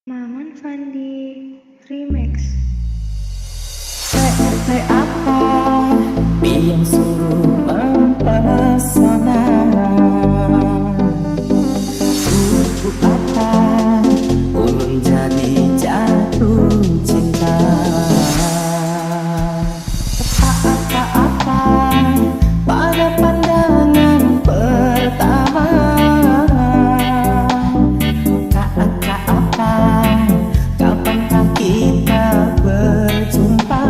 Maman Fandi Remix. Apa yang suruh mempesona? Untuk apa ulun jadi jatuh cinta? Apa pada pandangan pertama? Apa kapankah kita berjumpa?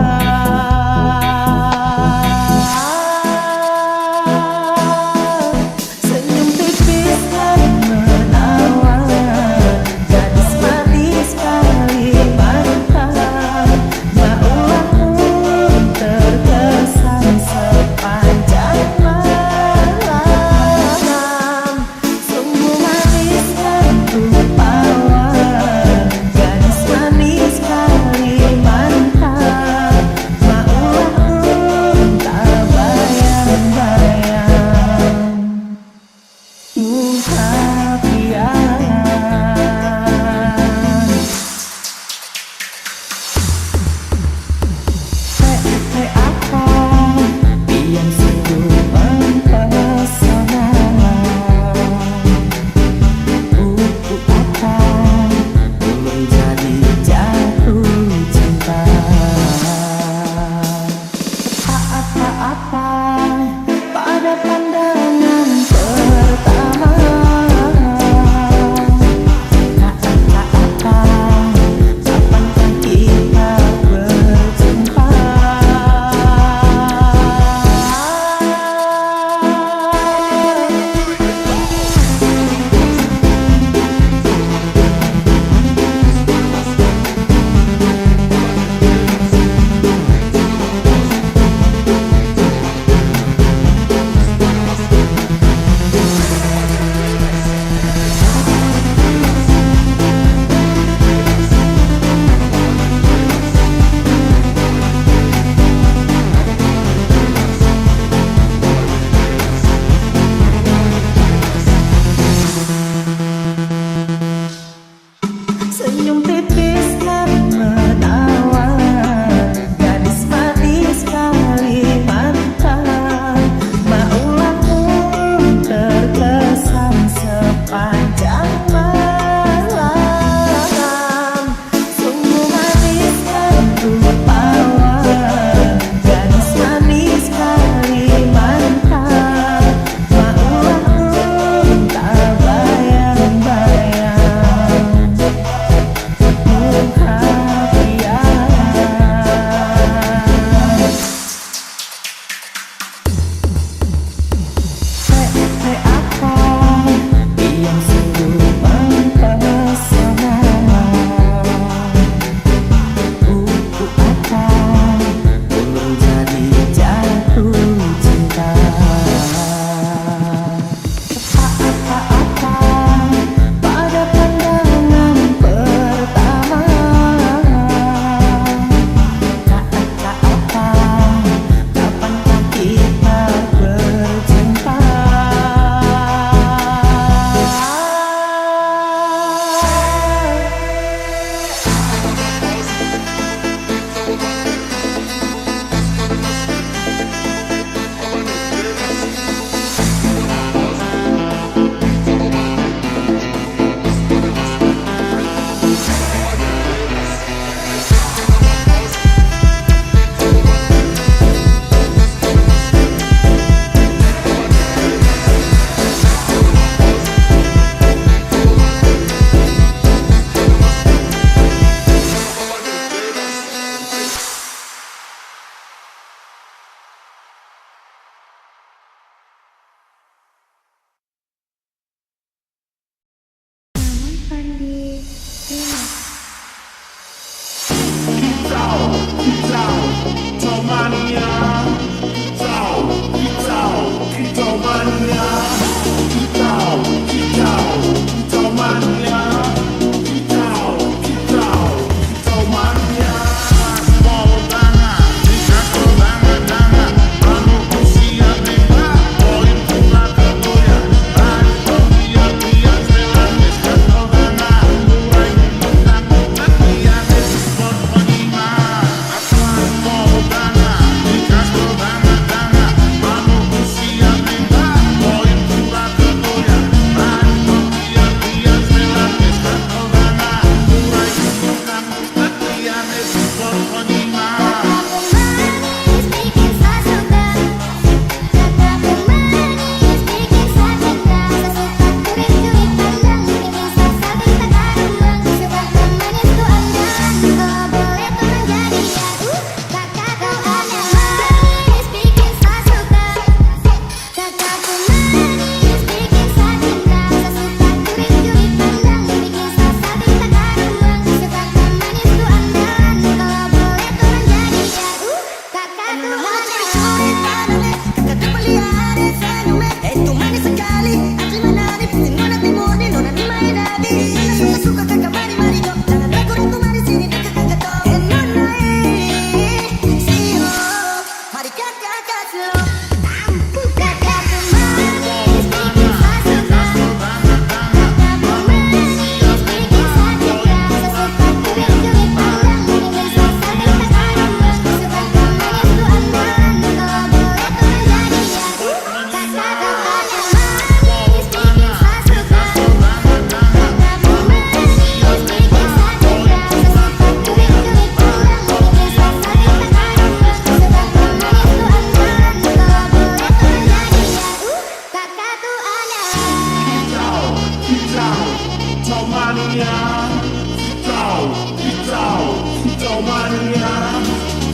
mania,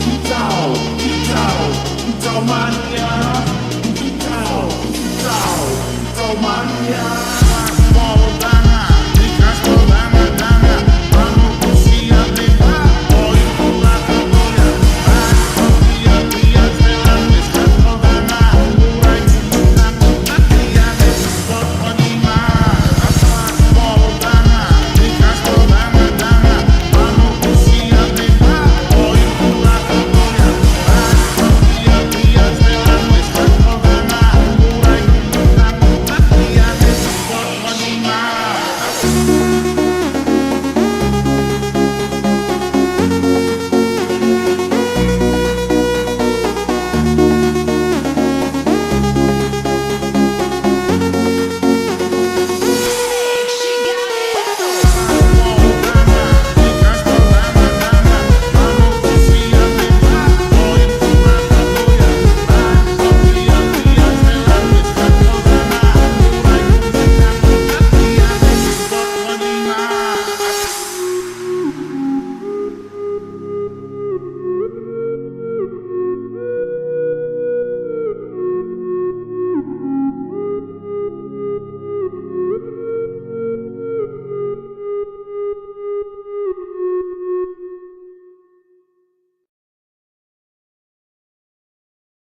hijau mania, hijau mania.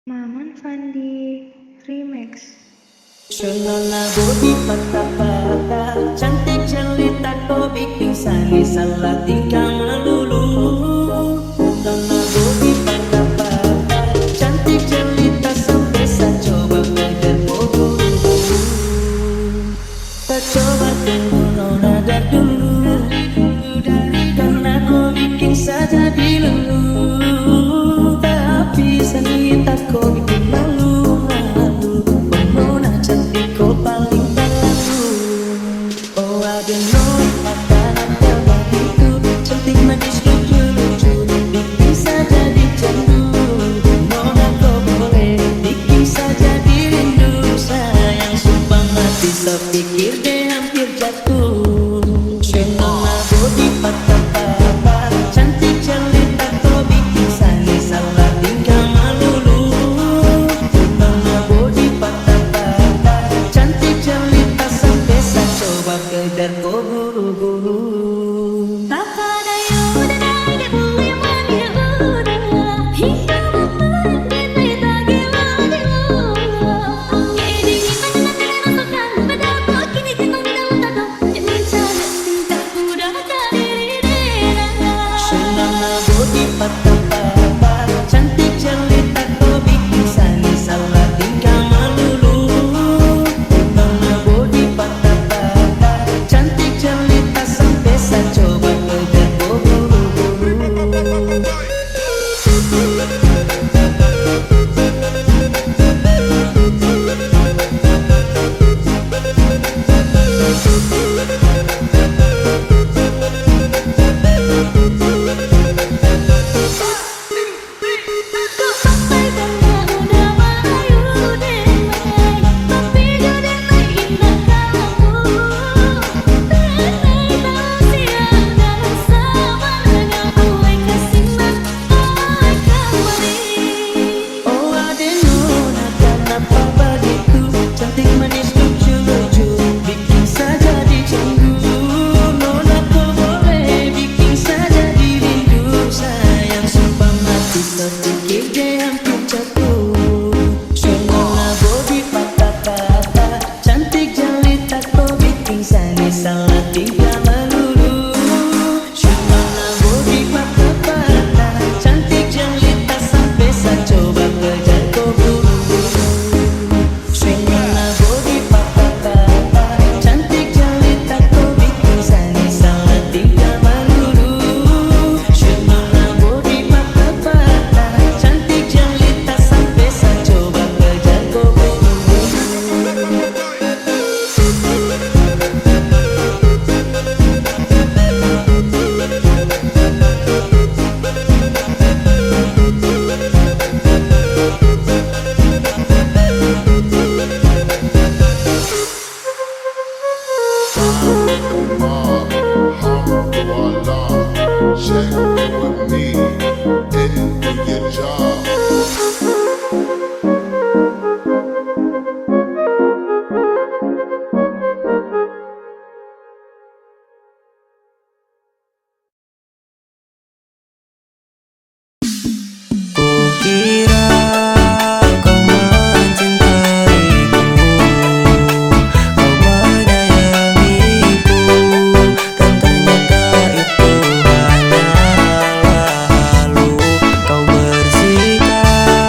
Maman Fandi Remix. Shalala bodi patah-patah, cantik jelita kau bikin sani salah tingkah melulu. Shalala bodi patah-patah, cantik jelita sampai saya coba kejar bobo. Tak coba tunggu nona dari dulu, karena kau bikin saja dilulu. Tapi sani tak kau bikin malu. Pikir deh hampir jatuh. Shalala bodi patah-patah, cantik jelita kau bikin sani salah tingkah melulu. Shalala bodi patah-patah, cantik jelita sampai saya coba kejar kau buru-buru. Patah-patah, cantik jelita kau bikin sani salah tingkah melulu. Shalala bodi patah-patah, cantik jelita sampai saya coba kejar kau buru-buru. Salah tingkah melulu. Shalala bodi patah-patah, cantik jelita sampai saya coba kejar kau buru-buru. Shalala bodi patah-patah, cantik jelita kau bikin sani salah tingkah melulu. Shalala bodi patah-patah, cantik jelita sampai saya coba kejar kau buru-buru. Allah Check in with me and do your job. Kukira kau mencintaiku, kau menyayangiku, dan ternyata itu hanyalah halu. Kau bersikap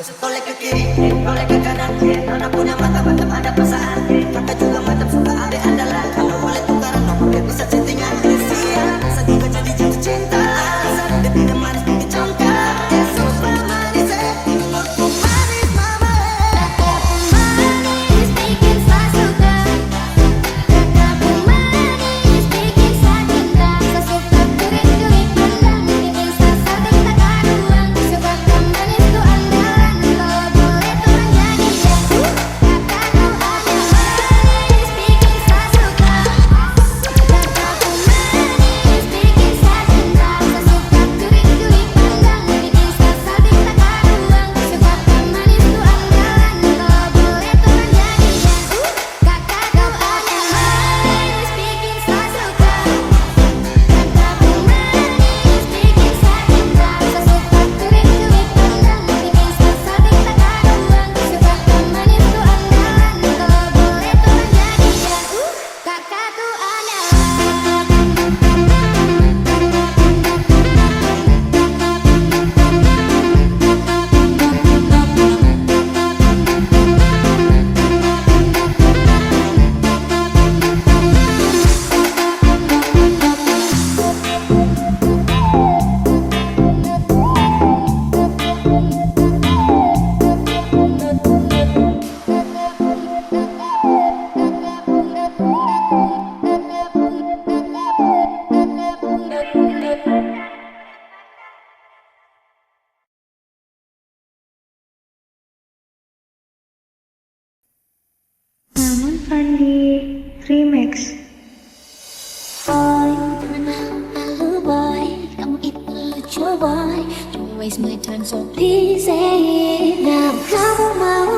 Toleh ke kiri, toleh ke kanan. Nona punya mata mantap ada perasaan. Kakak juga mantap suka adek andalan. Kalau boleh tukaran nomor dia bisa chattingan. Siap, saya juga jadi jatuh cinta. Dia tidak manis tapi congkak. Dia super manis, mulutku manis mama. Kakakku manis bikin saya suka. Kakakku manis bikin saya cinta. Saya suka kurik-kurik pandang, bikin saya sakit tak karuan. Suka kau manis tuh andalan, kalau boleh tuh menjadi jago. Kakakku ada manis bikin saya suka. Kakakku manis bikin saya cinta. Saya suka kurik-kurik pandang, bikin saya sakit tak karuan. Suka kau manis tuh andalan, kalau boleh tuh menjadi jago. Kakakku ada manis bikin saya suka. Kakakku manis bikin saya cinta. Saya suka kurik-kurik pandang, bikin saya sakit tak karuan. Suka kau manis tuh andalan, kalau boleh tuh menjadi jago. Kakakku ada. Maman Fandi Remix. Boy, malu boy, kamu itu lucu boy. Don't waste my time, so please say it now. Kamu mau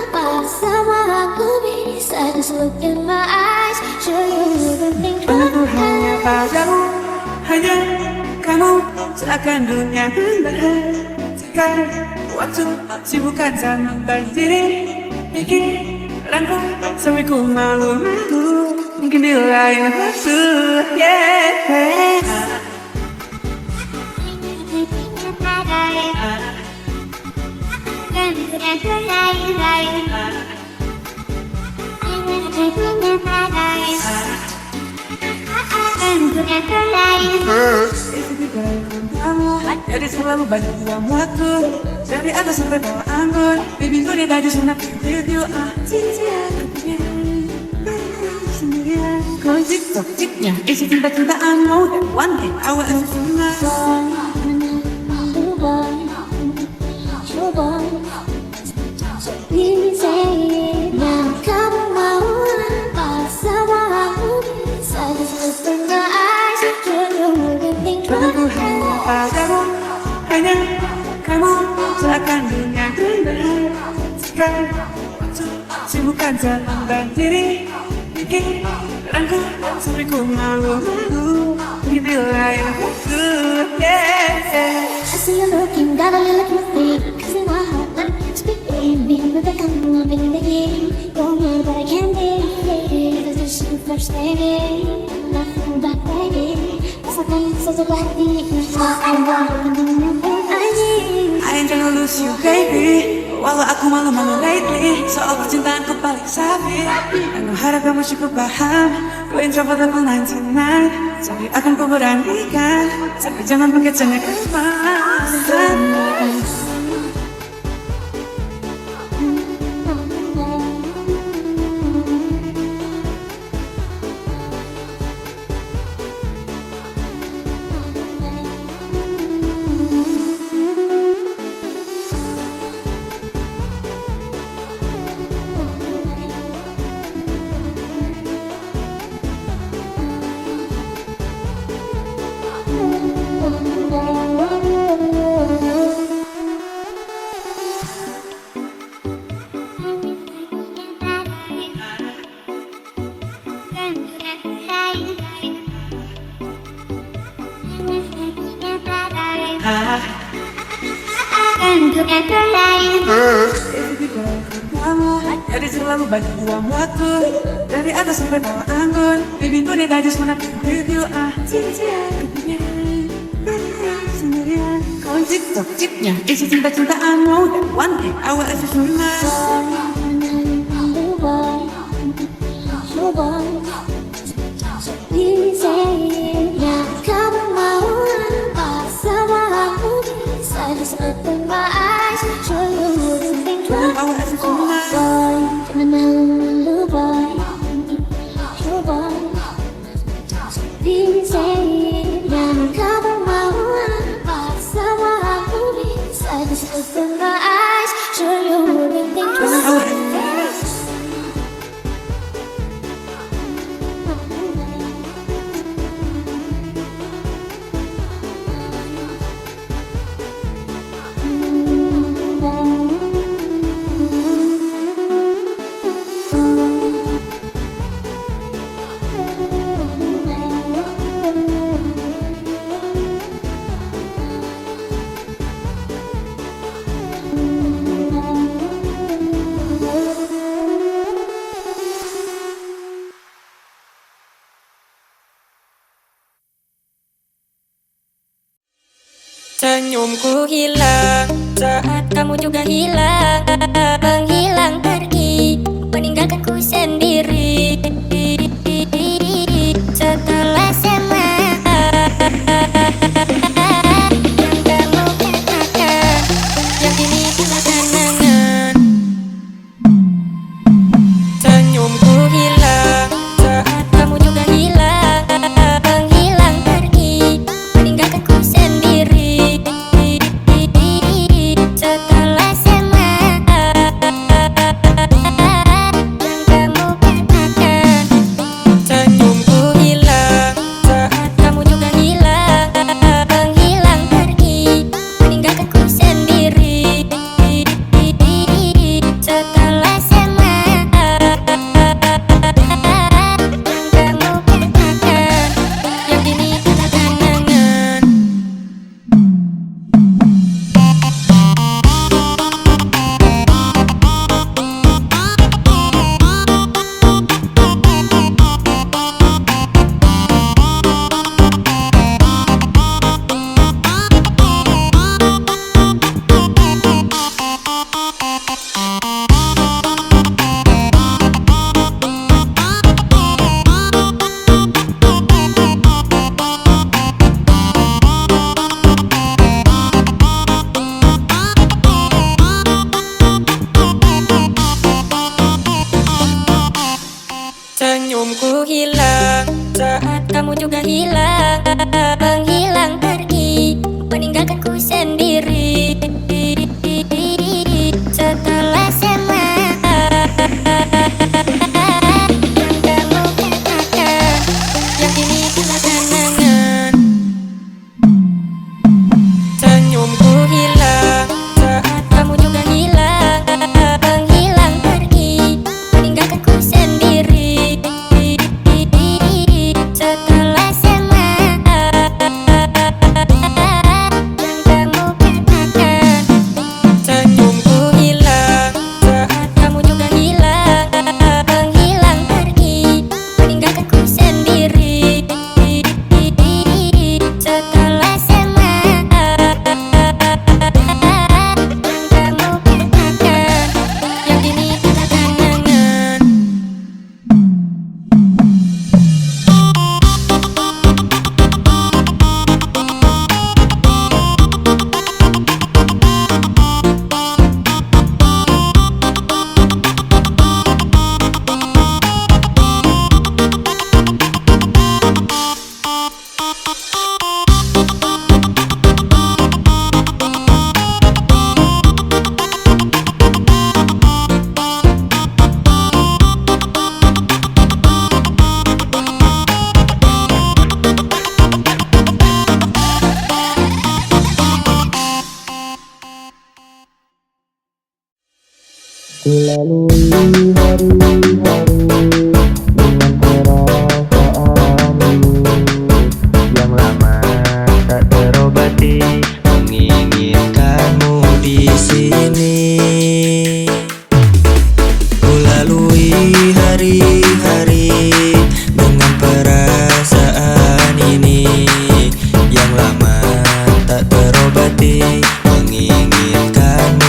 apa sama aku? Bisa just look in my eyes, show you everything. Aku hanya padamu, hanya kamu. Seakan dunia berhentikan waktu, sibukkan sama berdiri. Pikiranku sampai ku malu-malu. Mungkin di lain waktu, yeah. Jadi selalu banyak buang waktu. Dari atas sampai bawah anggun. Baby gue dia tadi sunat with you. Cinta sendirian. Kau cik-cik-ciknya isi cinta-cintaanmu. And one day I will answer tonight. Malu boy, lucu boy. So please say it now. Kamu mau apa sama aku? Bisa just look in my eyes, show you everything. Aku hanya padamu, hanya kamu. Seakan dunia berhentikan waktu, sibukkan jalan berdiri. Pikiranku sampai ku malu-malu. Mungkin di lain waktu, yeah. I see you looking, got a little confused. Cause in my heart, I can't speak. Being with the come, I've been the game. Don't know, but I can't be. Cause this is the first baby. Nothing but baby. Masakan sesuatu hati. I want I need. I ain't tryna lose you, baby. Walau aku malu-malu lately. Soal percintaanku paling sapi. Aku harap kamu cukup paham. Ku introvert level 99. Jadi akan ku beranikan. Tapi jangan pakai cengek kemasan. Jadi selalu banyak buang waktu. Dari atas sampai bawah anggun. Baby gue dia just wanna be with you. Cinta sendirian. Kau cik-cik-ciknya isi cinta-cintaan. I know that one day I will achieve my life. Open my eyes, show you the things I will achieve my life. Open my eyes, show you the things Senyumku hilang saat kamu juga hilang, menghilang pergi, meninggalkanku sendiri. Setelah semua yang kamu katakan, yang kini kita kenangan. Senyumku hilang saat kamu juga hilang, menghilang pergi, meninggalkanku sendiri. Setelah semua yang kamu katakan, senyumku hilang saat kamu juga hilang, menghilang pergi, meninggalkanku sendiri. Setelah semua yang kamu katakan, yang kini kita kenangan. Senyumku hilang saat kamu juga hilang, menghilang pergi, meninggalkanku sendiri. Setelah semua yang kamu katakan, yang kini kita kenangan. Senyumku hilang saat kamu juga hilang, menghilang pergi, meninggalkanku sendiri. Setelah semua yang kamu katakan, senyumku hilang saat kamu juga hilang, menghilang pergi, meninggalkanku sendiri. Setelah semua yang kamu katakan, yang kini kita kenangan. Kulalui hari-hari dengan perasaan yang lama tak terobati, menginginkanmu di sini. Kulalui hari-hari dengan perasaan ini yang lama tak terobati, menginginkanmu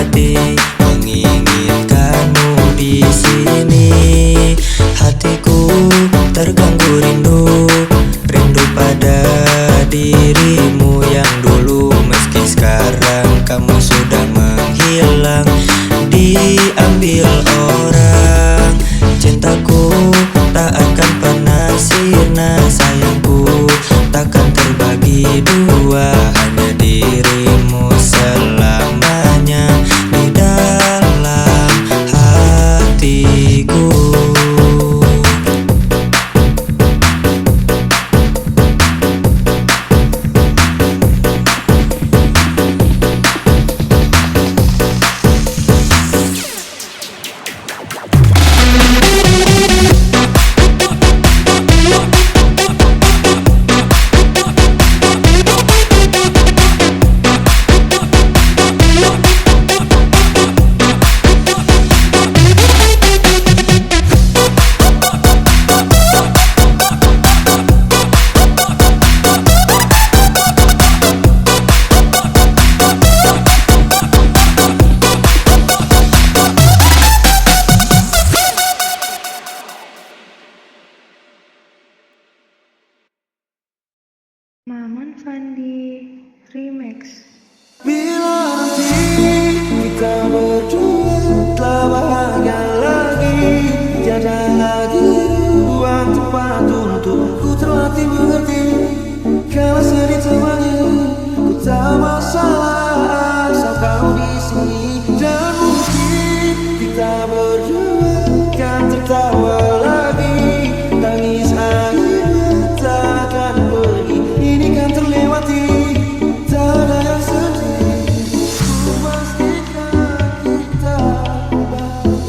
hati menginginkanmu di sini. Hatiku terganggu rindu, rindu pada dirimu yang dulu. Meski sekarang kamu sudah menghilang, diambil orang. Cintaku tak akan pernah sirna, sayangku takkan terbagi dua. Hanya dirimu selamanya di dalam hatiku. Maman Fandi Remix. Bila nanti kita berdua telah bahagia lagi, tiada lagi ruang tempat untuk ku terlatih mengerti. Kalau sedih temannya, ku tak masalah asal kau di sini. Dan mungkin kita berdua kan tertawa lagi, tangis akhirnya tak akan pergi. Ini kan terlewati, tak ada yang sedih. Ku pastikan kita bahagia.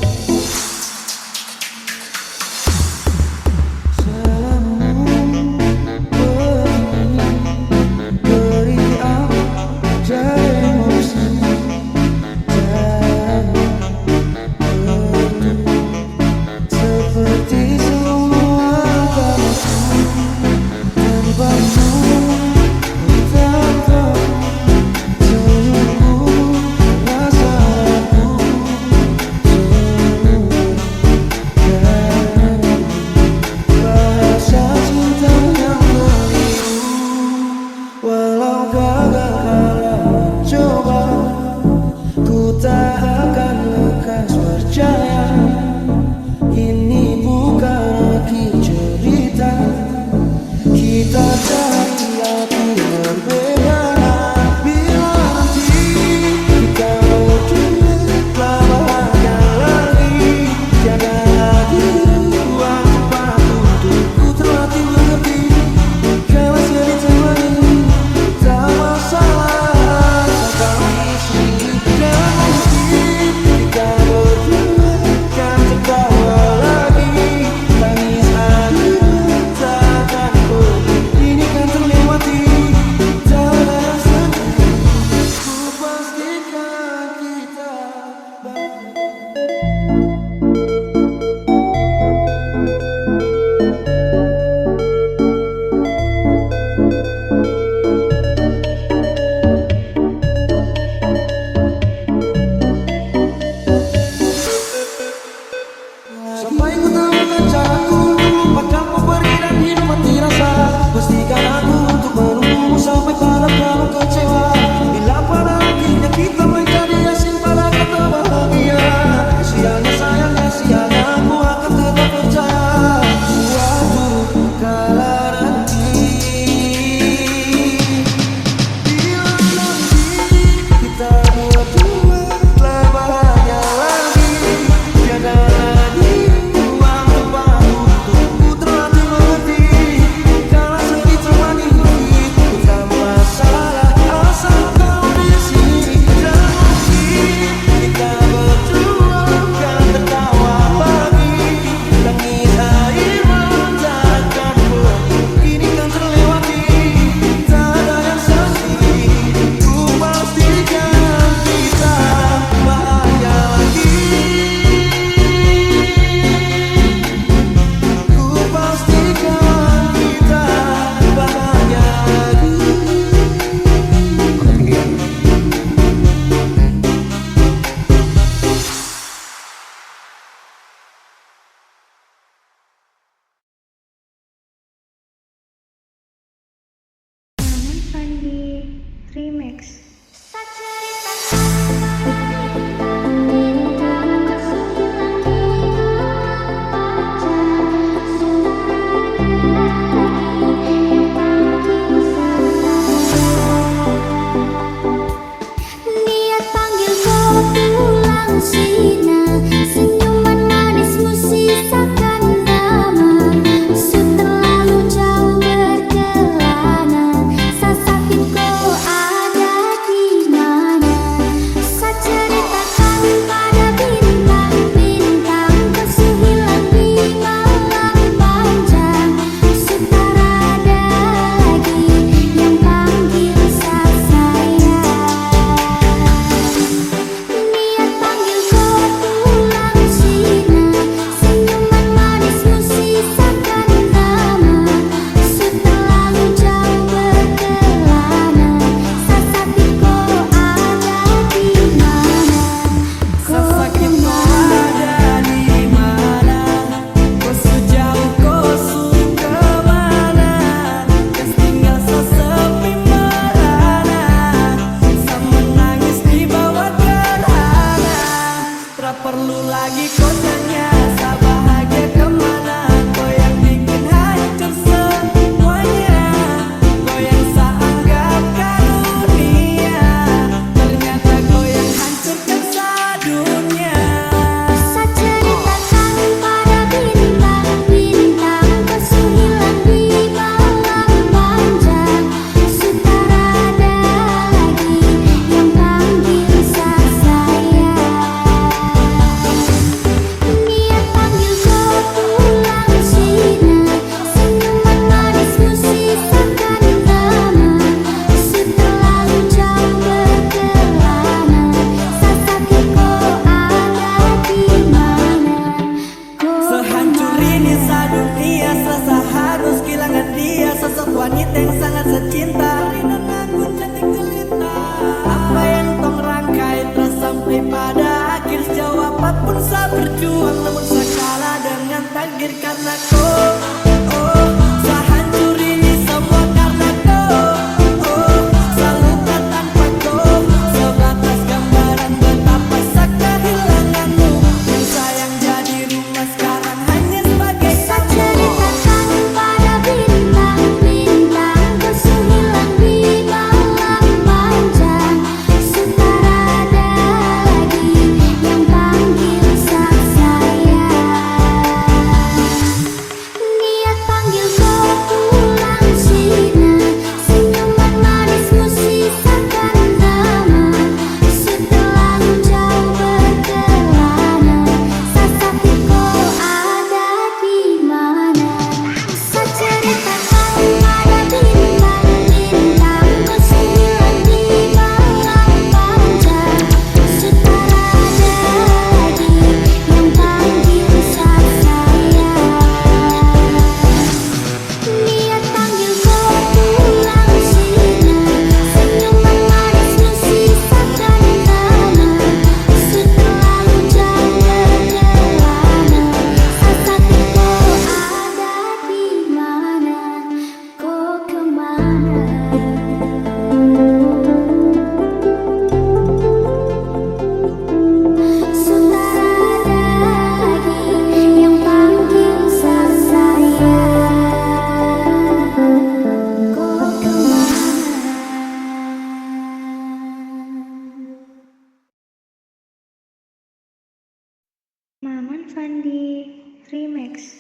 Maman Fandi Remix.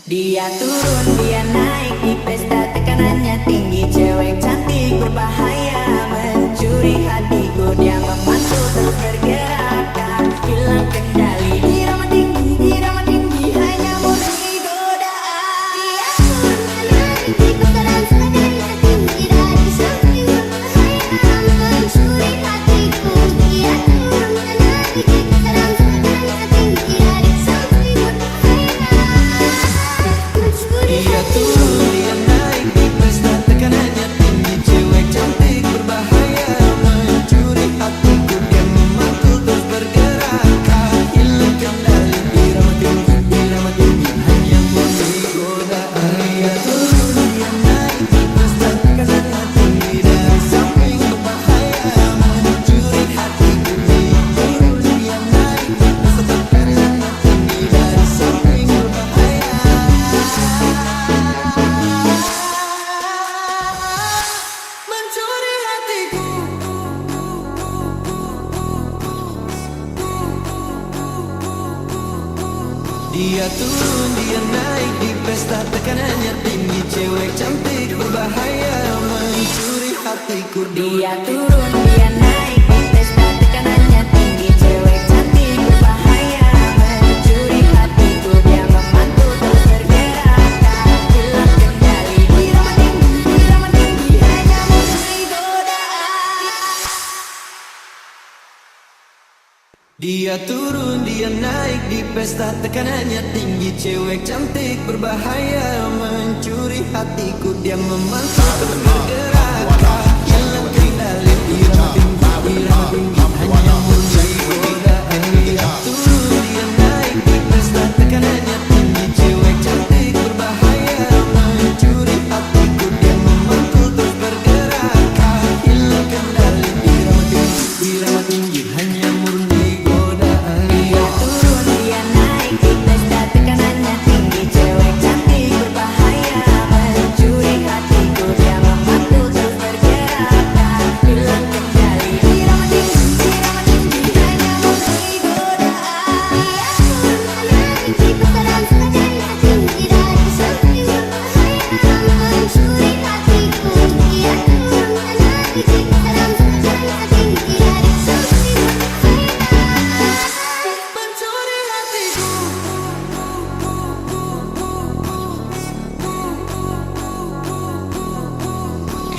Dia turun, dia naik di pesta, tekanannya tinggi. Cewek cantik berbahaya, mencuri hatiku. Dia memantul terus bergerak, tak hilang kendali. Irama tinggi, hanya murni godaan. Dia turun, naik di pesta dan tekanannya tinggi. Dari samping berbahaya, mencuri hatiku. Dia turun, naik di pesta dan tekanannya tinggi. Dari samping berbahaya. Dia turun, dia naik di pesta, tekanannya tinggi. Cewek cantik berbahaya, mencuri hatiku. Dia Dia turun, dia naik di pesta, tekanannya tinggi. Cewek cantik berbahaya mencuri hatiku. Dia turun, dia naik di pesta, tekanannya tinggi. Cewek cantik berbahaya mencuri hatiku. Dia memantul terus bergerak, tak hilang kendali. Irama tinggi, hanya memberi godaan. Dia turun, dia naik di pesta, tekanannya tinggi. Cewek cantik berbahaya mencuri hatiku. Dia memantul terus bergerak, tak hilang kendali. Irama tinggi, hanya memberi godaan. Dia turun, dia naik di pesta, tekanannya tinggi. Cewek cantik berbahaya mencuri hatiku. Dia memantul terus bergerak, tak hilang kendali. Irama tinggi, hanya murni godaan. Dia turun, dia naik di pesta, tekanannya tinggi. Cewek cantik berbahaya mencuri hatiku. Dia memantul terus bergerak, tak hilang kendali. Irama tinggi, hanya memberi godaan. Dia turun, dia naik di pesta dan tekanannya tinggi. Dari sepi berbahaya mencuri hatiku. Dia turun, dia naik di pesta dan tekanannya tinggi. Dari sepi Mencuri hatiku.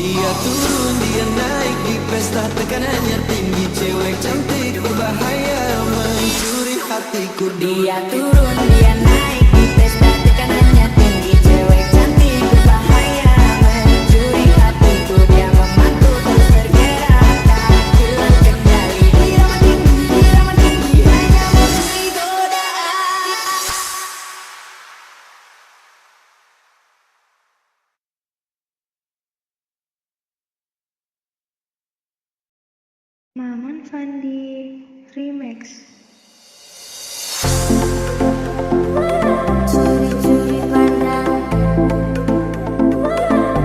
Dia turun, dia naik di pesta, tekanannya tinggi. Cewek cantik berbahaya mencuri hatiku. Dia turun, dia naik di pesta, tekanannya tinggi. Cewek cantik berbahaya mencuri hatiku. Dia memantul terus bergerak, tak hilang kendali. Irama tinggi, hanya memberi godaan. Maman Fandi Remix. Curi-curi pandang,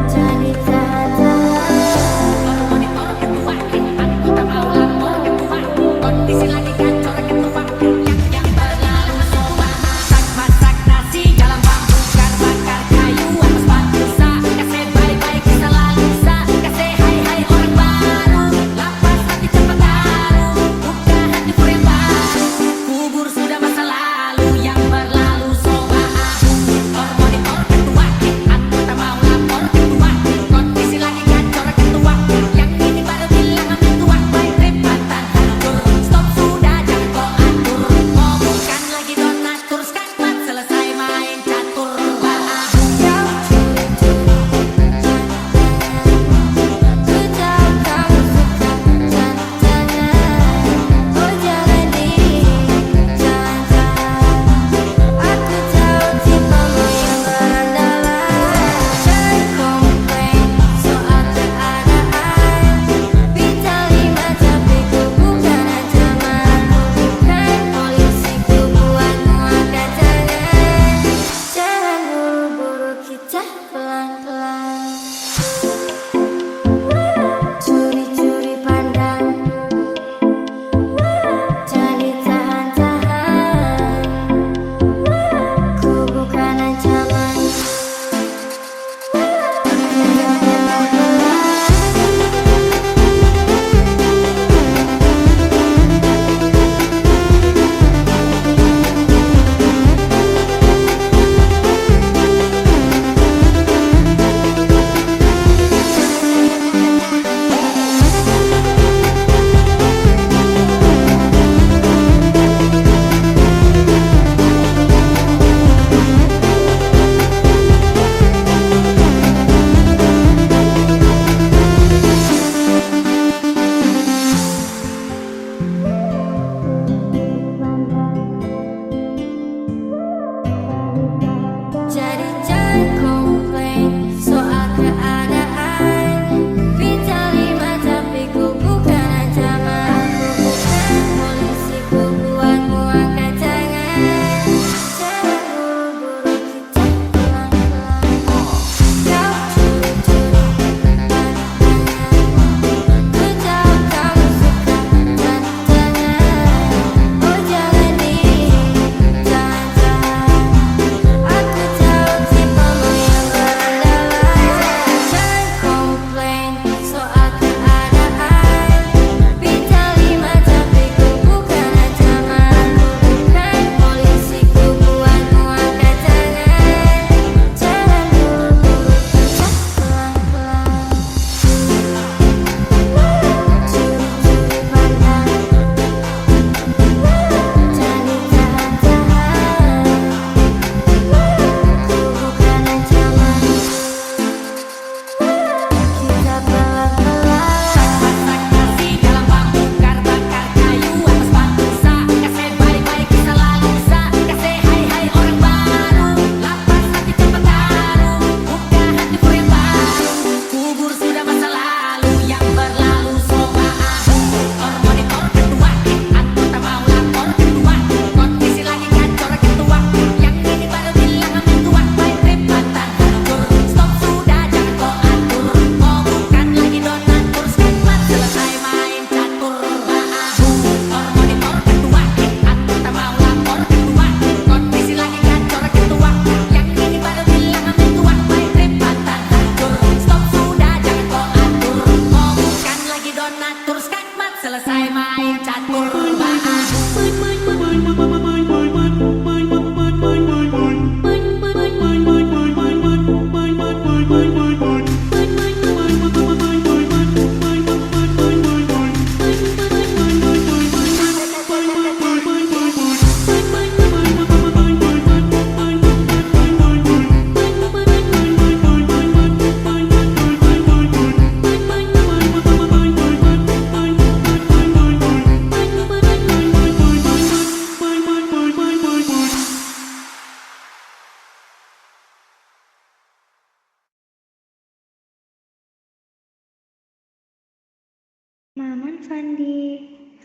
jadi tak tahu. Kondisi lagi kacau, rakyat berpakaian yang berlalu semua. Masak nasi dalam bambu, bakar kayu atas batu. Kasih bye-bye kisah lalu, kasih hai-hai orang baru. Lapas hati cepat tahu, buka hati for yang baru. Kubur sudah masa lalu yang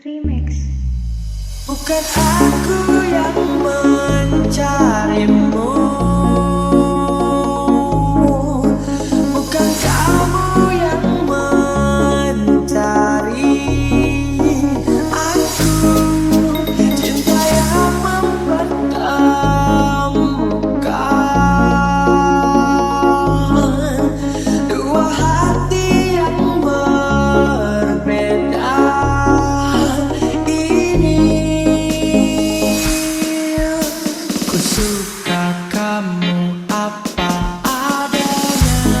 Remix. Bukan aku yang mencarimu, bukan kamu yang mencari aku. Cinta yang mempertemukan dua hati yang berbeda ini. Ku suka kamu apa adanya,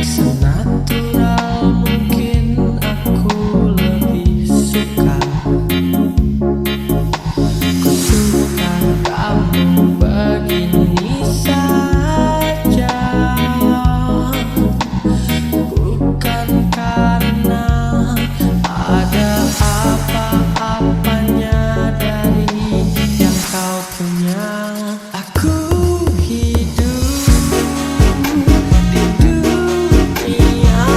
senatural mungkin aku lebih suka. Ku suka kamu begini saja, bukan karena ada apa-apanya dari yang kau punya. Aku hidup di dunia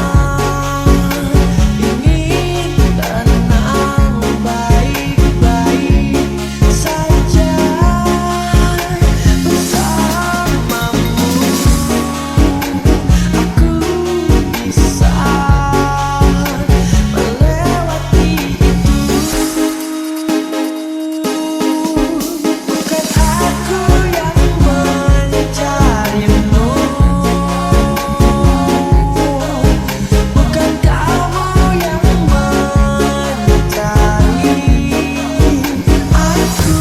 ingin tenang, baik-baik saja bersamamu. Aku bisa melewati itu. Bukan aku yang mencarimu, bukan kamu yang mencari aku.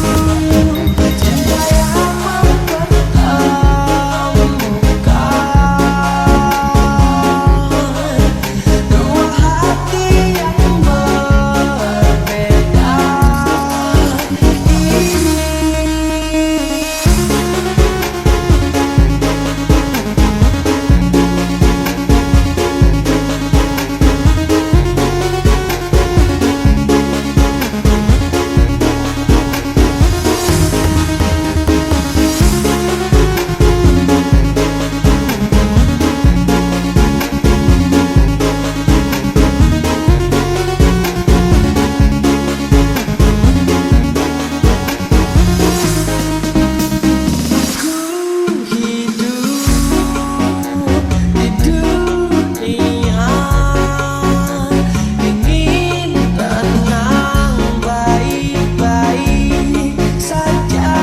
Cinta yang mempertemukan dua hati yang berbeda ini. Aku hidup di dunia ingin tenang, baik-baik saja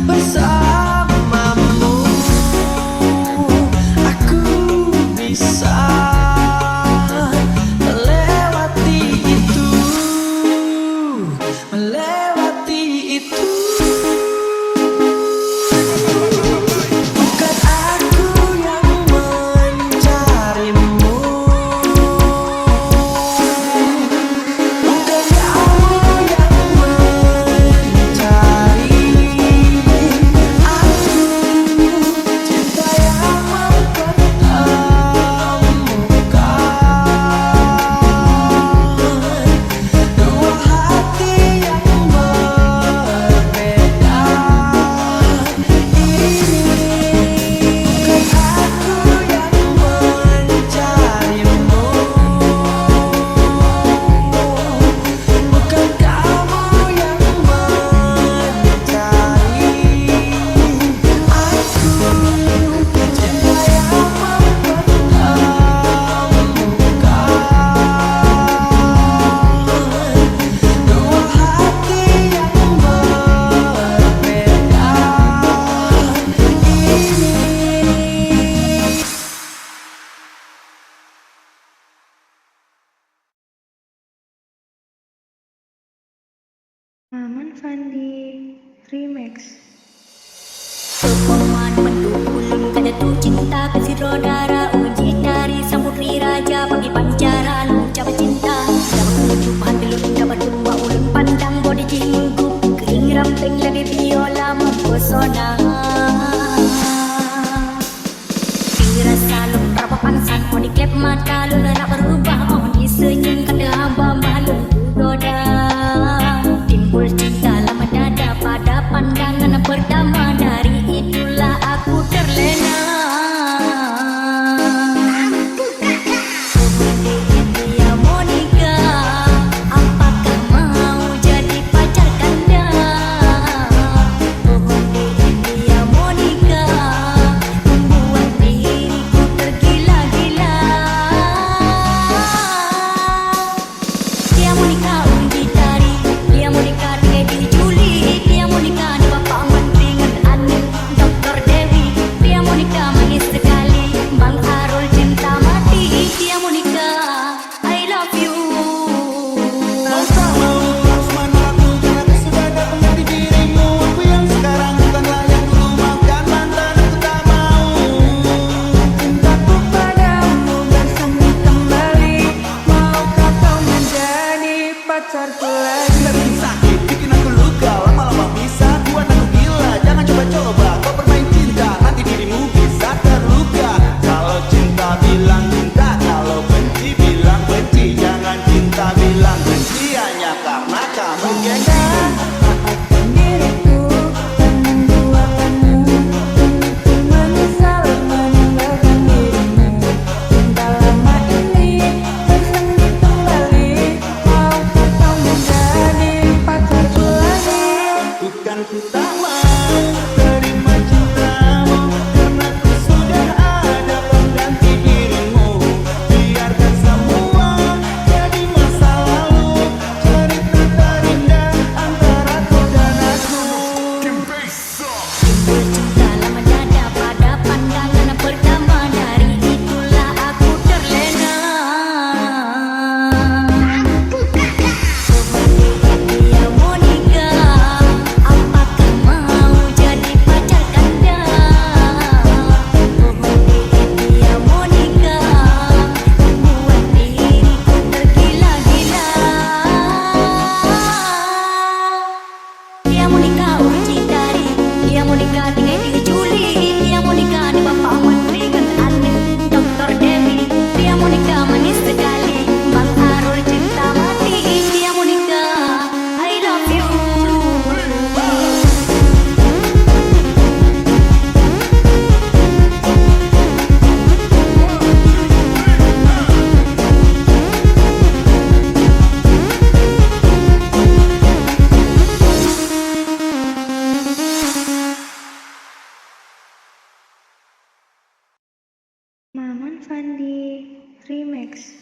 bersamamu. Aku bisa melewati itu, melewati itu. Bukan aku yang mencarimu, bukan kamu yang mencari aku. Cinta yang mempertemukan dua hati yang berbeda ini. Bukan aku yang mencarimu, bukan kamu yang mencari aku. Cinta yang mempertemukan dua hati yang berbeda ini. Maman Fandi. Remix. Pepoman mendung ulun kada tu cinta kasih rodara uji dari sang putri raja bagi pancaran ucap cinta. Dapat berjumpa telur dapat jumpa ulun pandang bodi jinggu kering ramping lagi biola mempesona. Kira salum rapapan san di klep mata lun nak berubah oh disenyum kada hamba malun goda. Timbul cinta lama dada pada pandangan pertama, dari itulah aku terlena. pacarku lagi. Bikin sakit, bikin aku luka, lama-lama bisa buat aku gila. Jangan coba-coba kau bermain cinta, nanti dirimu bisa terluka. Kalau cinta bilang cinta, kalau benci bilang benci. Jangan cinta bilang benci hanya karena kamu gengsi. Maafkan diriku dan menduakanmu. Ku menyesal meninggalkan dirimu. Cinta lama ini bersemi kembali. Maukah kau menjadi pacarku lagi? Bukan ku tak mau terima cintamu, karena ku sudah ada pengganti dirimu. Biarkan semua jadi masa lalu, cerita terindah antara kau dan aku. Cinta lama dada pada pandangan pertama, dari itulah aku terlena. Dia Monica, apakah mau jadi pacar Kanda? Dia Monica, membuat diriku tergila-gila. Dia Monica uji dari, dia Monica tinggal diculik, dia Monica di bapak menteri kan aneh Dr. Dewi, dia Monica manis sekali, Bang Arul cinta mati, dia Monica I love you. Maman Fandi Remix.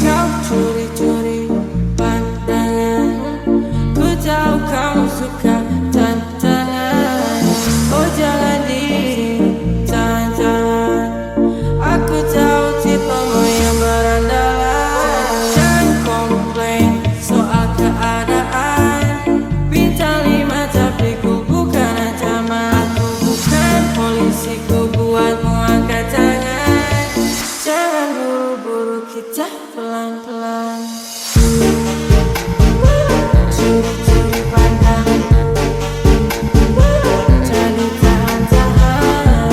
Kau curi-curi pandangan, ku tahu kamu suka tantangan. Oh jangan diri, jangan. Aku tahu tipemu yang berandalan. Jangan komplain soal keadaan. Bintang 5 tapi ku bukan ancaman. Aku bukan polisi, ku buatmu angkat tangan. Jangan buru-buru, kita pelan-pelan. Curi-curi pandang, jadi tahan-tahan.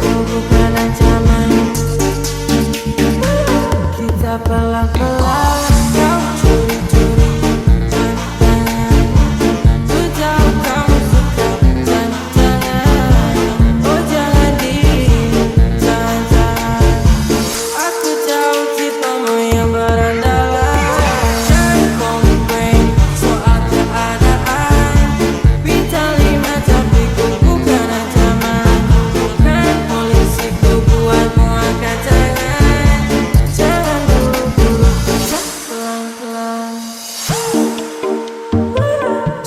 Ku bukan ancaman, kita pelan-pelan. Kau curi-curi pandangan, ku tahu kamu suka tantangan. Oh jangan diri, jangan. Aku tahu tipemu yang berandalan. Jangan komplain soal keadaan. Bintang 5 tapi ku bukan ancaman. Bukan polisi, ku buatmu angkat tangan. Jangan buru-buru, kita pelan-pelan.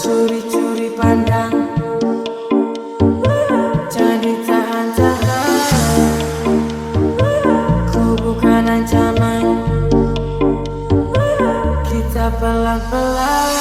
Curi-curi pandang, jadi tahan-tahan. Ku bukan ancaman, kita pelan-pelan.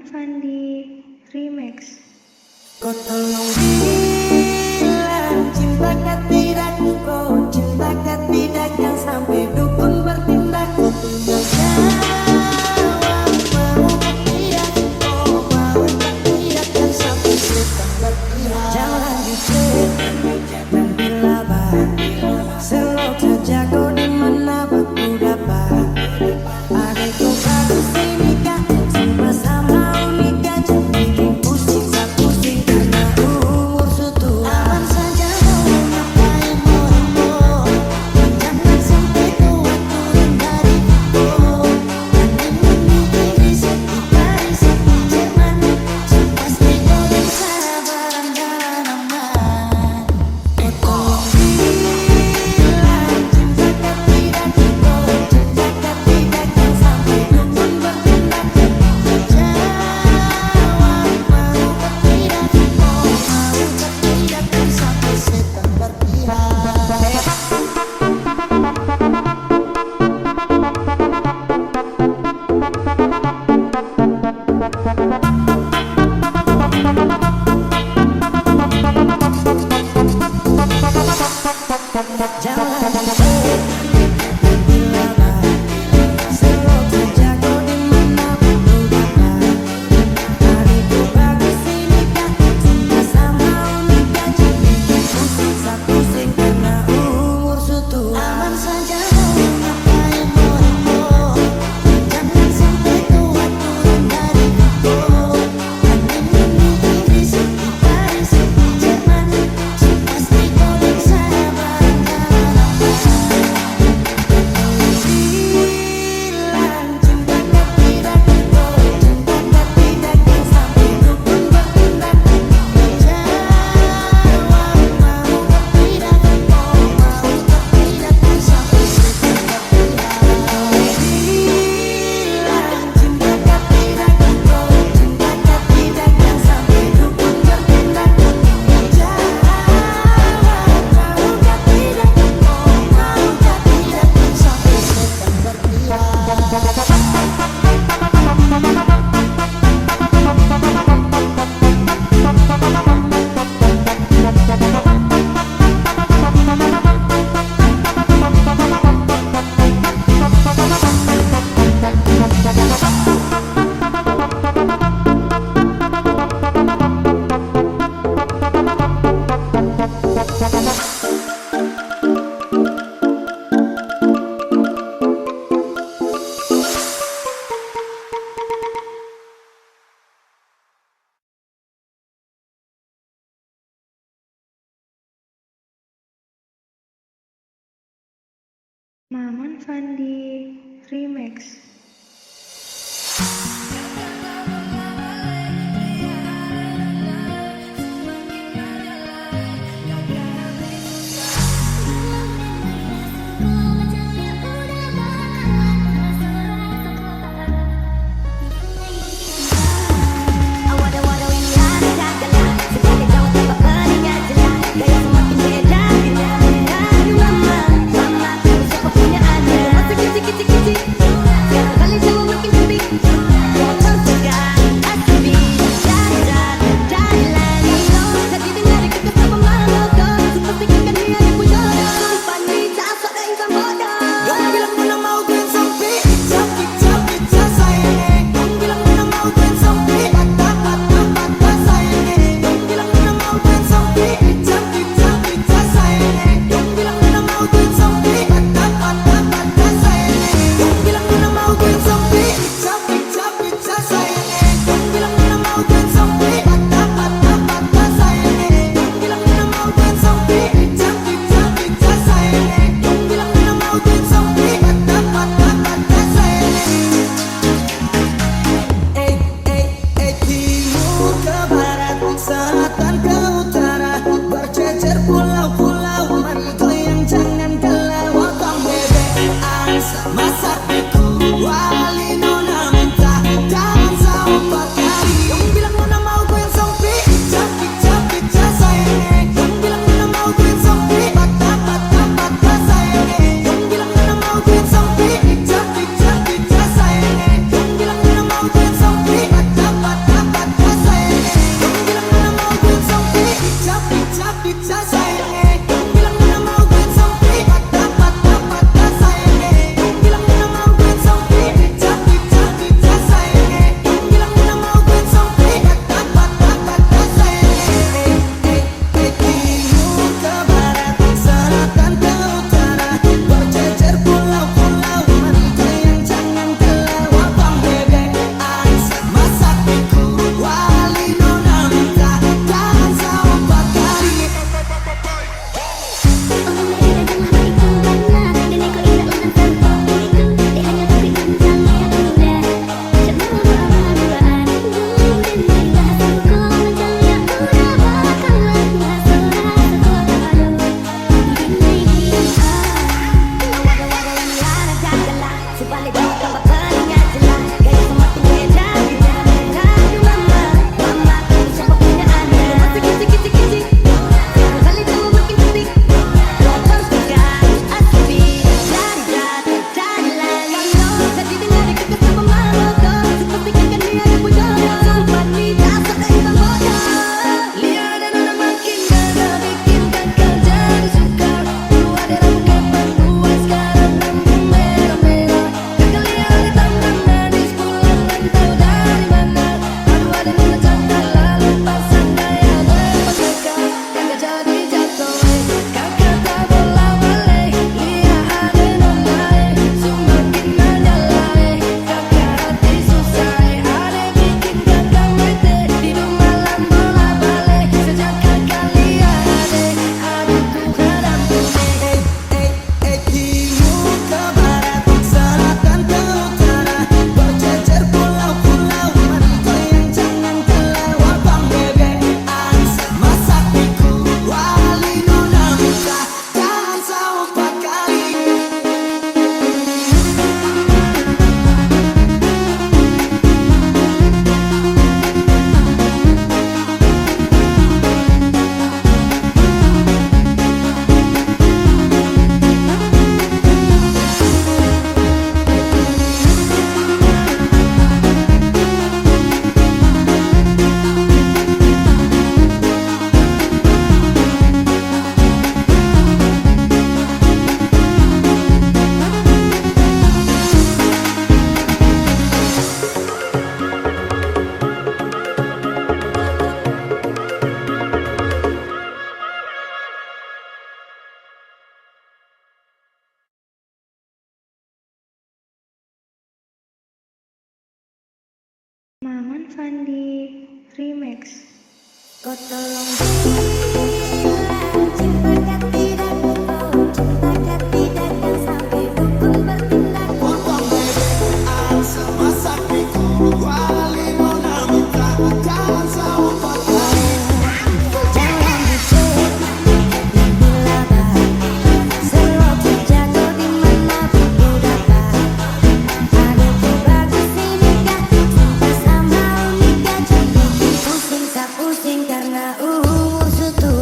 Fandi Remix. Kau tolong bilang cintakan tidak, kau cintakan tidak, yang sampai dukun bertindak. Kau tinggal jawab mau tidak, kau mau tidak, yang sampai setan berpihak. Jangan lanjut jangan dilabah, selok saja kau dimana aku dapat. Adikku bagus ini kak, sama-sama unika, jangan bikin pusing sak pusing karena umur suatu. Aman saja mau ngapain mau, jangan sampai tua turun dari aku. Andai Inggris, di Paris, di Jerman, pasti kau bisa berandai aman. Kau tolong bilang cintakan tidak, kau cintakan tidak, yang sampai dukun bertindak. Jawab mau tidak, kau mau tidak, yang sampai setan berpihak. Jangan dilabah, selok saja kau dimana aku dapat. Adikku bagus ini kak, sama unika, jangan bikin pusing sak pusing karena umur suatu. Aman saja mau ngapain mau, jangan sampai tua turun dari aku. Andai Inggris, di Paris, di Jerman, pasti kau bisa berandai aman. Bilang cintakan tidak, kau cintakan tidak, yang sampai dukun bertindak. Jawab mau tidak, kau mau tidak, yang sampai setan berpihak. Bilang cintakan tidak, kau cintakan tidak, yang sampai dukun bertindak. Jawab mau tidak, kau mau tidak, yang sampai setan Maman Fandi Remix. Mama, mama, siapa punya anak? Masih kicik-kicik-kicik. Maman Fandi Remix. Kau tolong bilang cinta tidak, oh cinta tidak yang sampai dukun bertindak. Potong bebean sama sapiku, wali nona minta jangan selalu pakai. Jangan dicek dan dilaba, selalu jatuh di mana pun ku dapat. Adikku bagus ini kan, cinta sama unika, jadi pusing tak pusing karena sutu.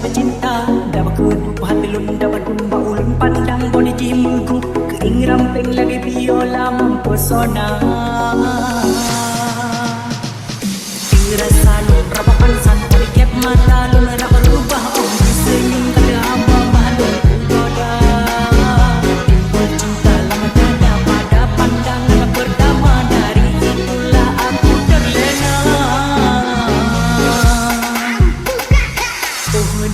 dapat cinta, dapat ketupa hati lun, dapat kumba ulun pandang body jimku, kering ramping lagi biola mempesona. Dirasa lu rapapan santai kep mata lu nak berubah om disenyum kada hamba malu goda. Timbul cinta lama dada pada pandangan pertama, dari itulah aku terlena. Oh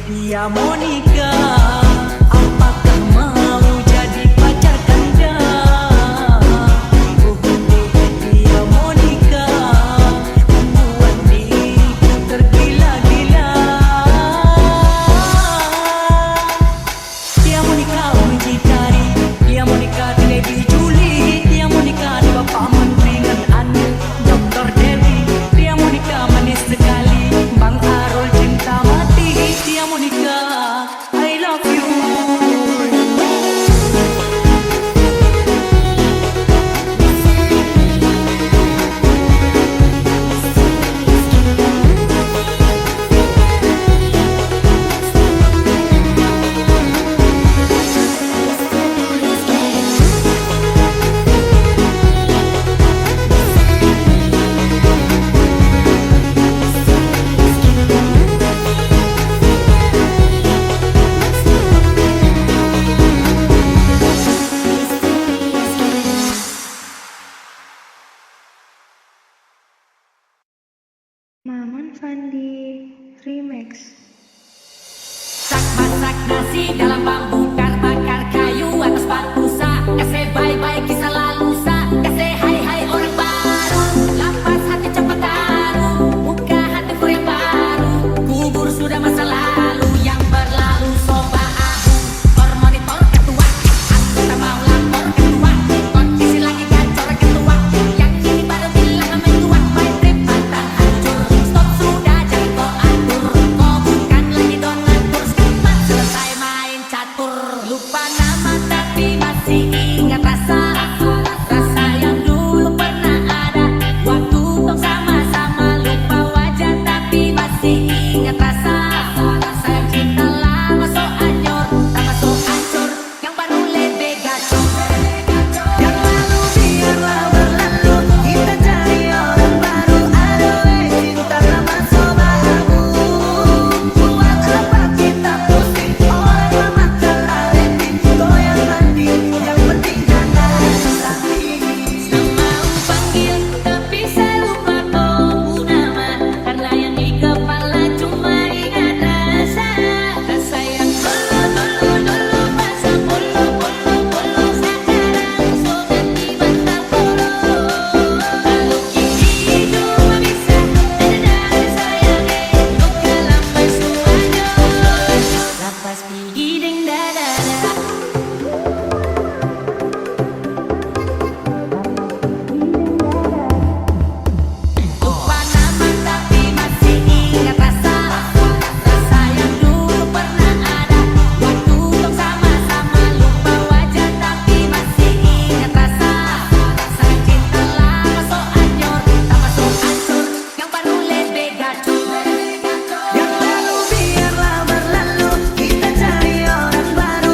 dia Monica, apakah mau jadi pacar Kanda? Oh dia Monica, membuat diriku tergila-gila. Dia Monica muncikari, dia Monica tidak diculik, dia Monica di bapak menteri dan anil Dr. Dewi. Dia Monica manis sekali, Bang Arul cinta mati. Dia Monica, I love you. Maman Fandi Remix. Sak masak nasi dalam bambu, bakar kayu atas batu sak. Kasih bye-bye kisah lalu sak, kasih hai-hai orang baru. Lapas hati cepat taruh, buka hatiku yang baru. Kubur sudah masa lalu yang berlalu, soba aku. Or monitor ketua, aku tak mau lapor ketua. Kondisi lagi gacor ketua, yang ini baru bilang mentua. My trip patah hancur, stop sudah jangan kau atur. Kau bukan lagi donatur, cepat selesai main catur. Lupa nama tapi masih ingat rasa, rasa yang dulu pernah ada. Waktu tong sama-sama, lupa wajah tapi masih ingat rasa. Sayang cinta lama so anyor, sama so hancur, yang baru lebih gacor. Yang lalu biarlah berlalu, kita cari orang baru. Aduh cinta lama so bahamu, buat apa kita pusing? Orang lama telah renting, goyang mandi, yang penting jangan sakit. Mau panggil tapi saya lupa kau nama, karena yang di kepala cuma ingat rasa. Rasa yang dulu masa bulu sekarang so ganti mata polo. Kalau kini cuma bisa dari sayangnya, luka lama semuanya. Lapas pergi deng dada. Lupa nama tapi masih ingat rasa, rasa yang dulu pernah ada. Waktu tong sama-sama, lupa wajah tapi masih ingat rasa. Sayang cinta lama so anyor, tambah so hancur, yang baru lebih gacor. Yang lalu biarlah berlalu, kita cari orang baru.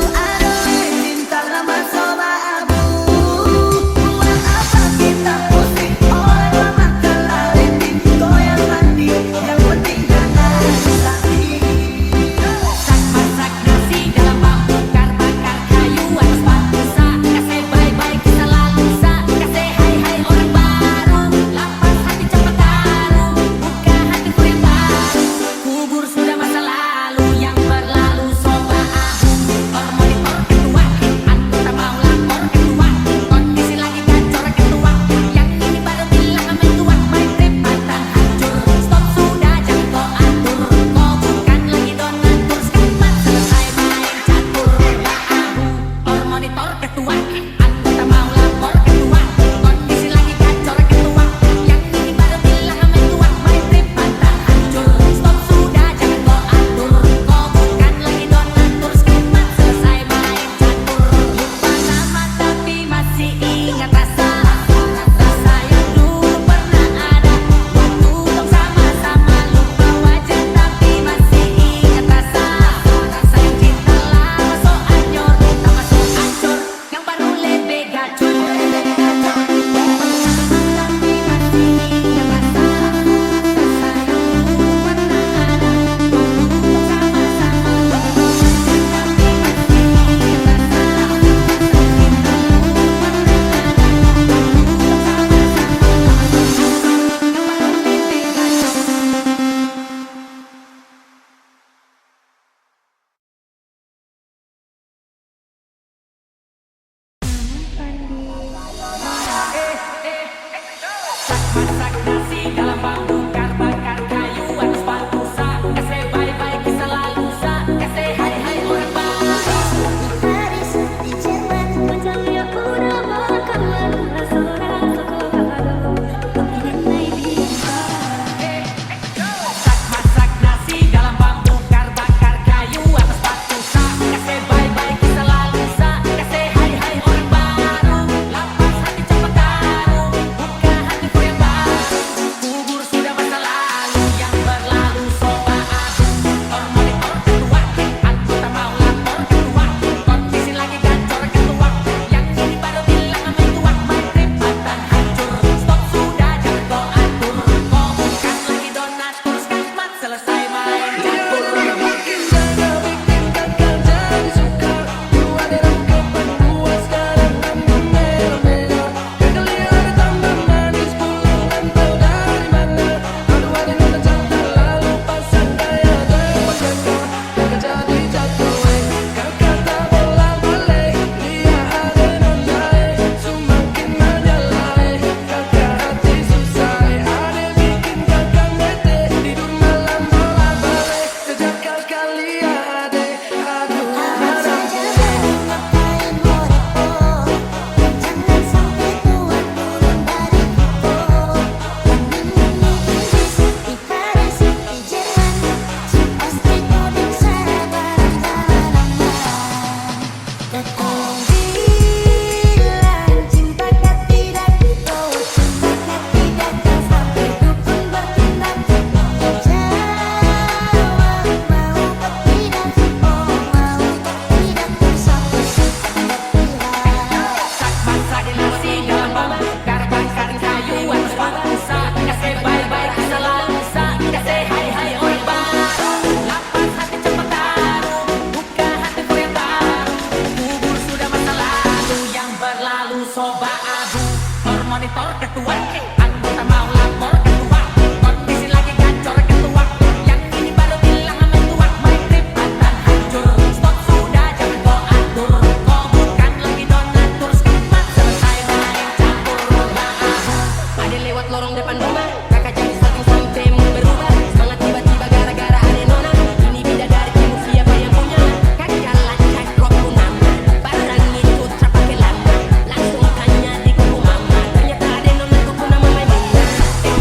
monitor ketua, anggota mau lapor ketua, kondisi lagi gacor ketua, yang ini baru bilang mentua, my trip akan hancur, stop sudah jangan kau atur, kau bukan lagi donatur, skipmat selesai main campur bahan. Ada lewat lorong depan rumah, kakak jadi satu sampai mood berubah, semangat tiba-tiba gara-gara ada nona, ini bidadari timur siapa yang punya, kakak lancak rok punama, barang itu terpakai lama, langsung tanya di kuku mama, ternyata ada nona kuku nama Maimunah.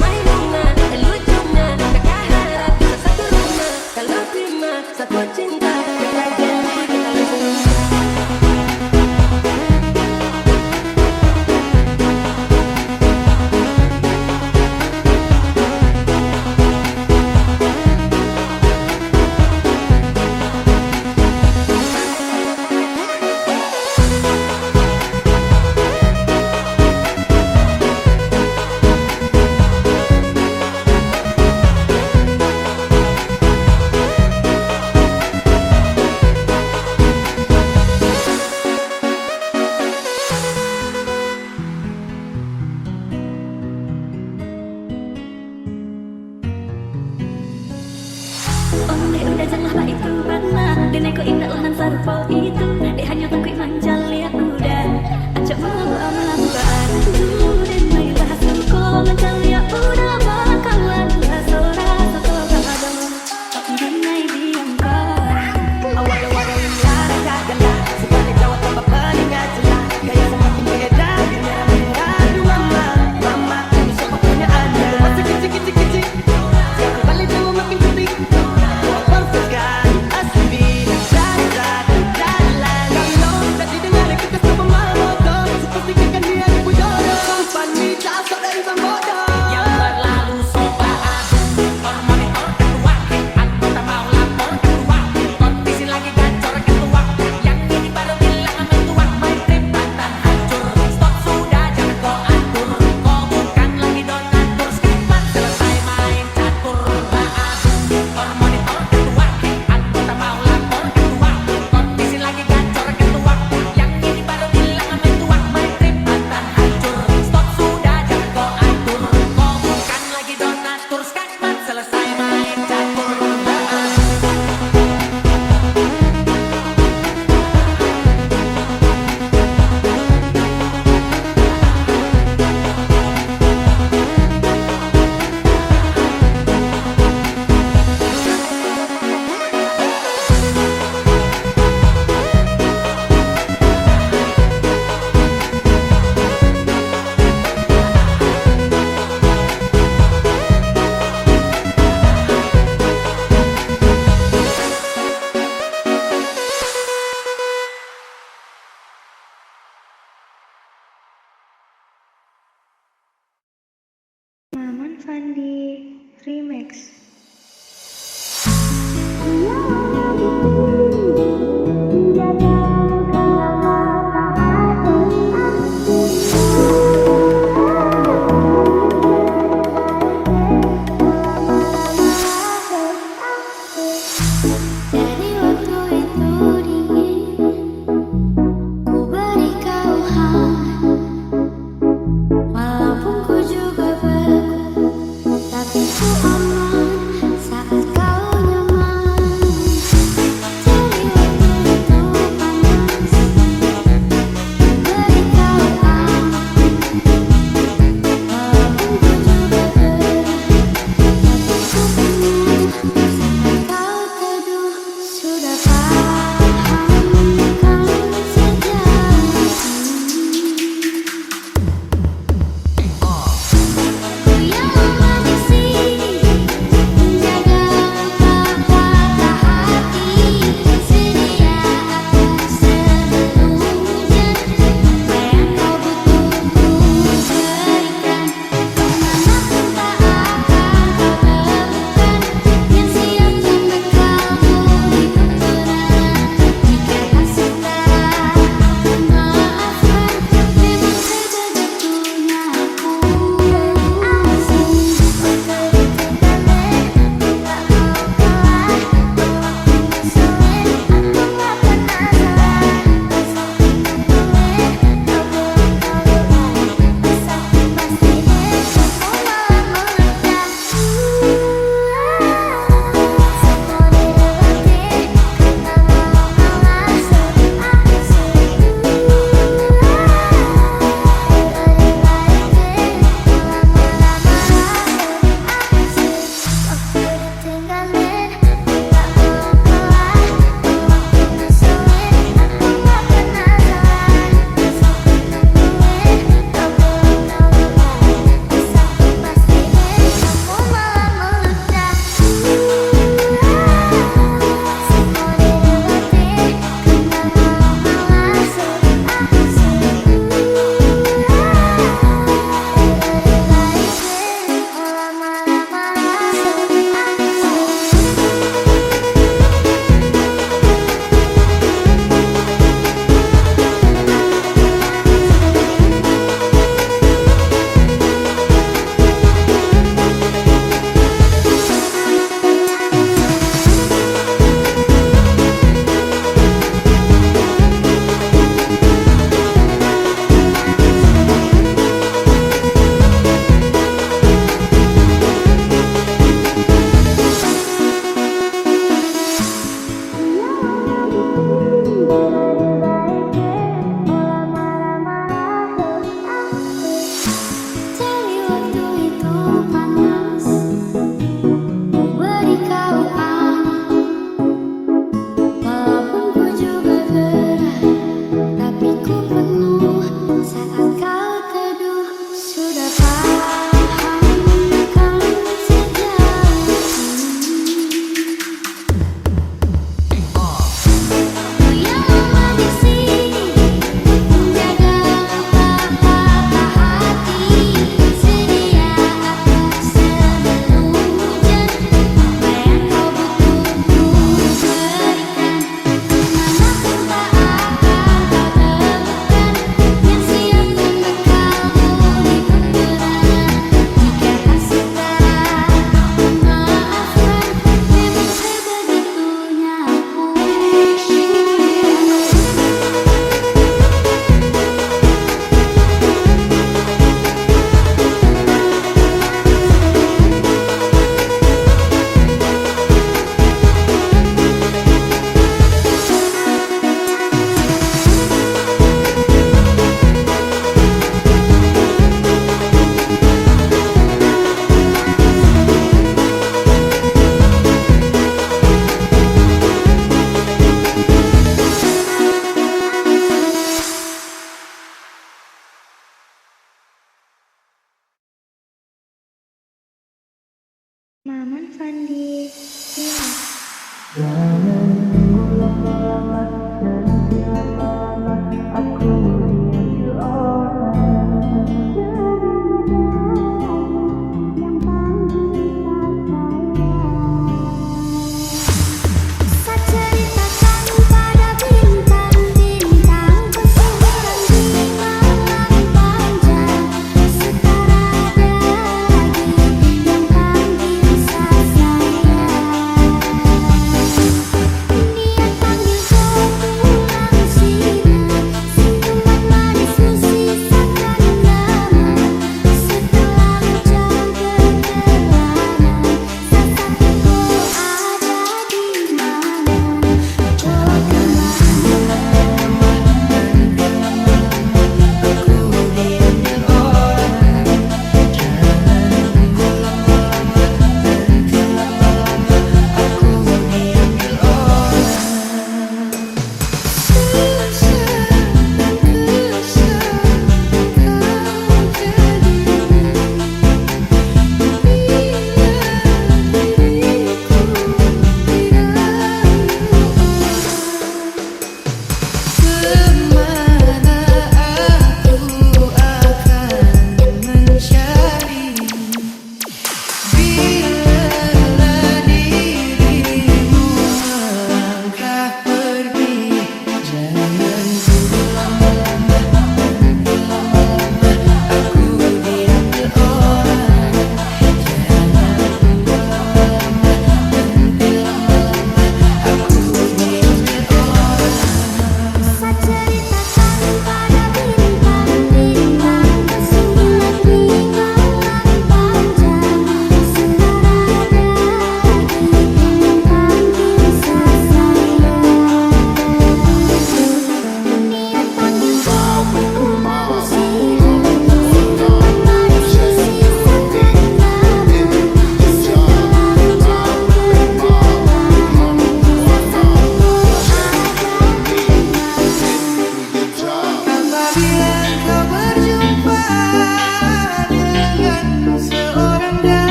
Maimunah, lucunya, kakak harap bisa satu rumah, kalau terima satu cinta, kakak janji kita langsung. Onde udah jangan lah itu bana dan aku indah ulang sarpo itu deh hanya takut manjal lihat udah acak malu amalan dan main bahas kau manjal lihat udah bakalan sora satu kado dinai diam kau Awal-awal lara kagala Sebalik jawab tanpa peningat jelas Gaya semakin beda Merah-merah dua mama Ini siapa punya anda Masih kecil-kecil Siapa balik dulu makin putih Perfect sekali Asli Dan jalan Kalau jadi dengar kita sama motor Seperti kan dia ibu jodoh Wanita asal dari bang bodoh Yang berlalu sobat monitor ketua, anggota mau lapor ketua, kondisi lagi gacor ketua, yang ini baru bilang mentua, my trip akan hancur, stop sudah jangan kau atur, kau bukan lagi donatur, skipmat selesai main catur monitor ketua, anggota mau lapor ketua, kondisi lagi gacor ketua, yang ini baru bilang mentua, my trip akan hancur, stop sudah jangan kau atur, kau bukan lagi donatur, skipmat selesai main catur Maman Fandi Remix.